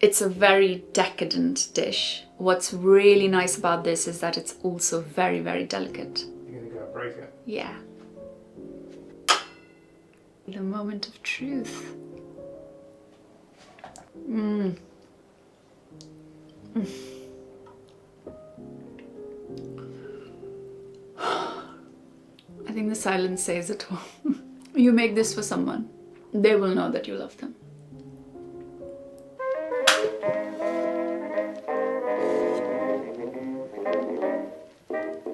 It's a very decadent dish. What's really nice about this is that it's also very, very delicate. You're going to go break it? Yeah. The moment of truth. I think the silence says it all. You make this for someone, they will know that you love them.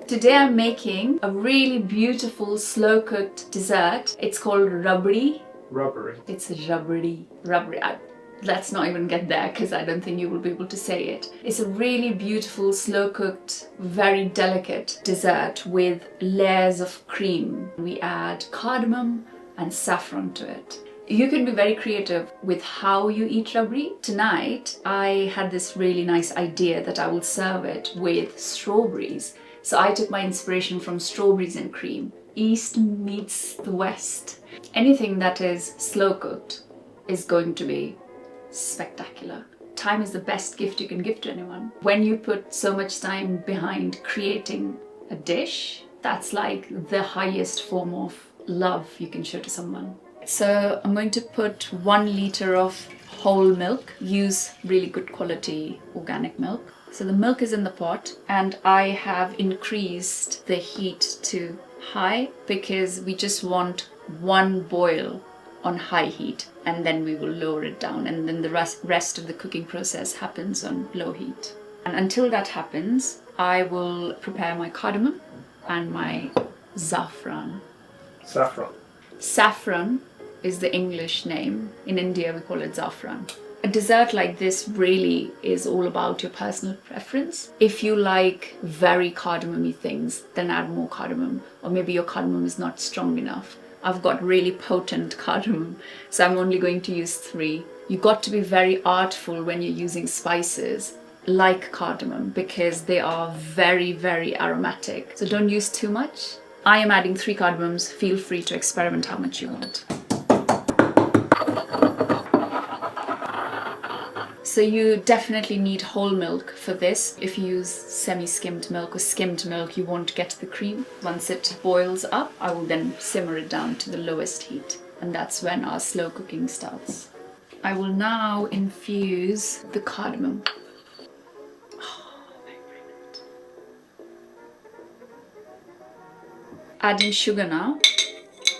Today I'm making a really beautiful slow-cooked dessert. It's called Rabri. Rubbery. It's Rabri. Let's not even get there because I don't think you will be able to say it. It's a really beautiful, slow-cooked, very delicate dessert with layers of cream. We add cardamom and saffron to it. You can be very creative with how you eat rabri. Tonight, I had this really nice idea that I will serve it with strawberries. So I took my inspiration from strawberries and cream. East meets the West. Anything that is slow cooked is going to be spectacular. Time is the best gift you can give to anyone. When you put so much time behind creating a dish, that's like the highest form of love you can show to someone. So I'm going to put 1 liter of whole milk. Use really good quality organic milk. So the milk is in the pot and I have increased the heat to high because we just want 1 boil on high heat and then we will lower it down, and then the rest of the cooking process happens on low heat. And until that happens, I will prepare my cardamom and my saffron. Saffron. Saffron is the English name. In India we call it saffron. A dessert like this really is all about your personal preference. If you like very cardamomy things, then add more cardamom, or maybe your cardamom is not strong enough. I've got really potent cardamom, so I'm only going to use 3. You've got to be very artful when you're using spices like cardamom because they are very, very aromatic. So don't use too much. I am adding 3 cardamoms. Feel free to experiment how much you want. So you definitely need whole milk for this. If you use semi-skimmed milk or skimmed milk, you won't get the cream. Once it boils up, I will then simmer it down to the lowest heat. And that's when our slow cooking starts. I will now infuse the cardamom. Very fragrant. Adding sugar now.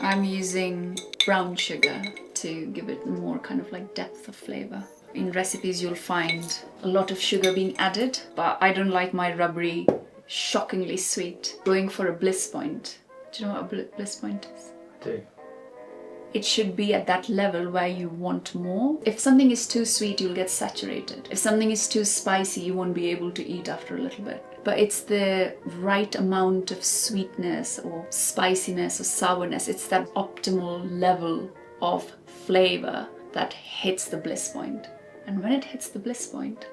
I'm using brown sugar to give it more kind of like depth of flavor. In recipes you'll find a lot of sugar being added, but I don't like my rabri shockingly sweet. Going for a bliss point. Do you know what a bliss point is? I do. It should be at that level where you want more. If something is too sweet, you'll get saturated. If something is too spicy, you won't be able to eat after a little bit. But it's the right amount of sweetness or spiciness or sourness. It's that optimal level of flavor that hits the bliss point. And when it hits the bliss point,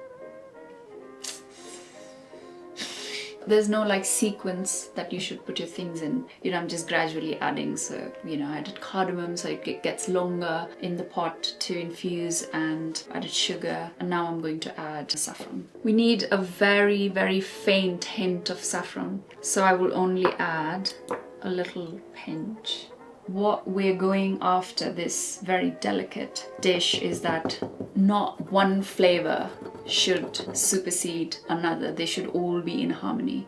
there's no like sequence that you should put your things in. You know, I'm just gradually adding. So, you know, I added cardamom so it gets longer in the pot to infuse, and added sugar. And now I'm going to add saffron. We need a very, very faint hint of saffron. So I will only add a little pinch. What we're going after this very delicate dish is that not one flavor should supersede another. They should all be in harmony.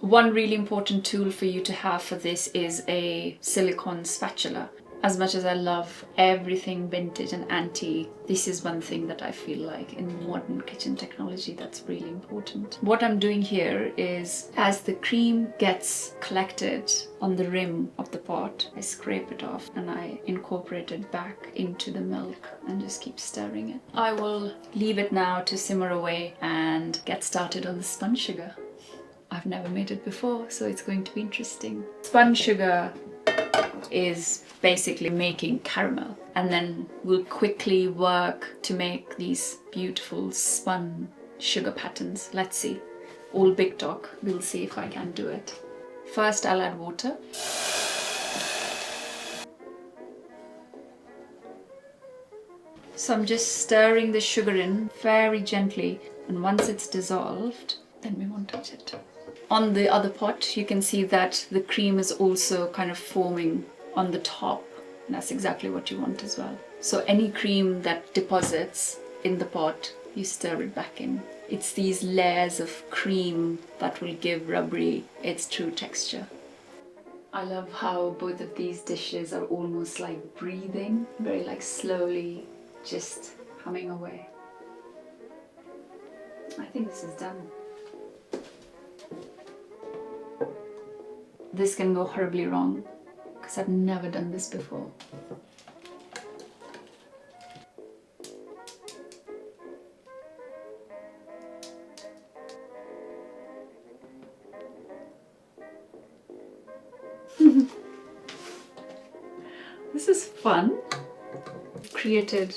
One really important tool for you to have for this is a silicone spatula. As much as I love everything vintage and antique, this is one thing that I feel like in modern kitchen technology that's really important. What I'm doing here is, as the cream gets collected on the rim of the pot, I scrape it off and I incorporate it back into the milk and just keep stirring it. I will leave it now to simmer away and get started on the spun sugar. I've never made it before, so it's going to be interesting. Spun sugar is basically making caramel, and then we'll quickly work to make these beautiful spun sugar patterns. Let's see. All big talk. We'll see if I can do it. First I'll add water. So I'm just stirring the sugar in very gently, and once it's dissolved, then we won't touch it. On the other pot, you can see that the cream is also kind of forming on the top, and that's exactly what you want as well. So any cream that deposits in the pot, you stir it back in. It's these layers of cream that will give Rabri its true texture. I love how both of these dishes are almost like breathing, very like slowly just humming away. I think this is done. This can go horribly wrong because I've never done this before. This is fun. Created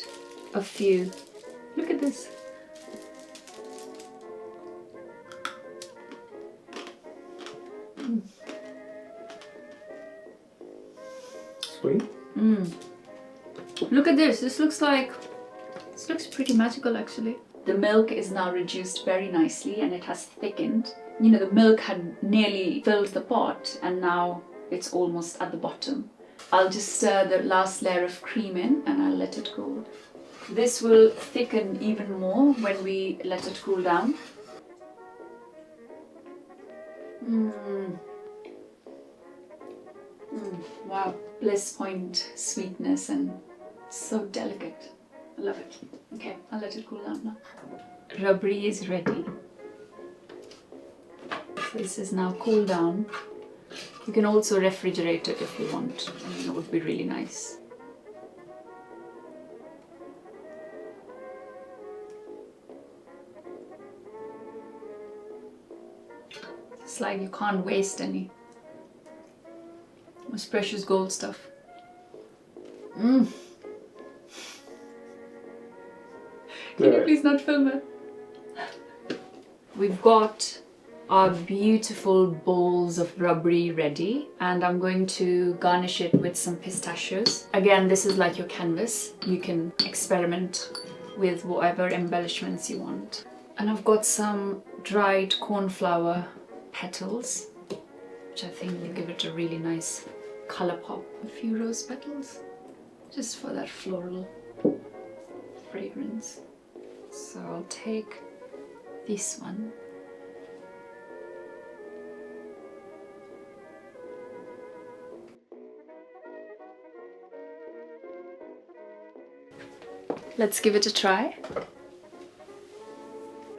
a few. Look at this. Sweet. Look at this. This looks pretty magical actually. The milk is now reduced very nicely and it has thickened. You know, the milk had nearly filled the pot and now it's almost at the bottom. I'll just stir the last layer of cream in and I'll let it cool. This will thicken even more when we let it cool down. Wow, bliss point sweetness and so delicate. I love it. Okay, I'll let it cool down now. Rabri is ready. So this is now cooled down. You can also refrigerate it if you want. I mean, it would be really nice. It's like you can't waste any. It's precious gold stuff. Can you please not film it? We've got our beautiful bowls of Rabri ready, and I'm going to garnish it with some pistachios. Again, this is like your canvas. You can experiment with whatever embellishments you want. And I've got some dried cornflower petals, which I think will give it a really nice color pop. A few rose petals, just for that floral fragrance. So I'll take this one. Let's give it a try.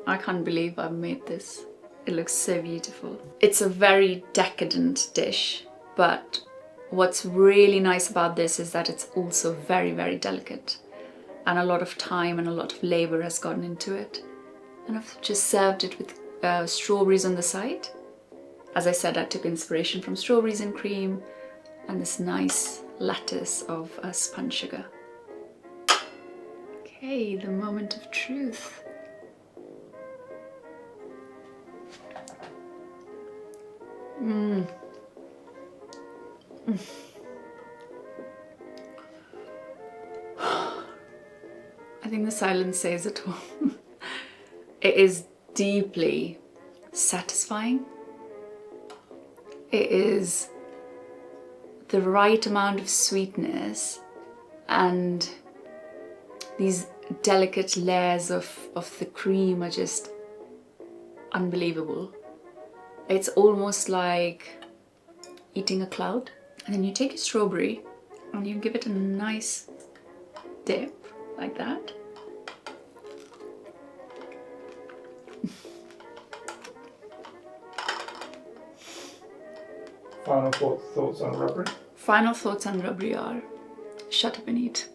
I can't believe I've made this. It looks so beautiful. It's a very decadent dish, but what's really nice about this is that it's also very, very delicate. And a lot of time and a lot of labor has gone into it. And I've just served it with strawberries on the side. As I said, I took inspiration from strawberries and cream and this nice lattice of spun sugar. Okay, the moment of truth. I think the silence says it all. It is deeply satisfying. It is the right amount of sweetness and these delicate layers of the cream are just unbelievable. It's almost like eating a cloud. And then you take a strawberry and you give it a nice dip like that. Final thoughts on Rabri? Final thoughts on Rabri are, shut up and eat.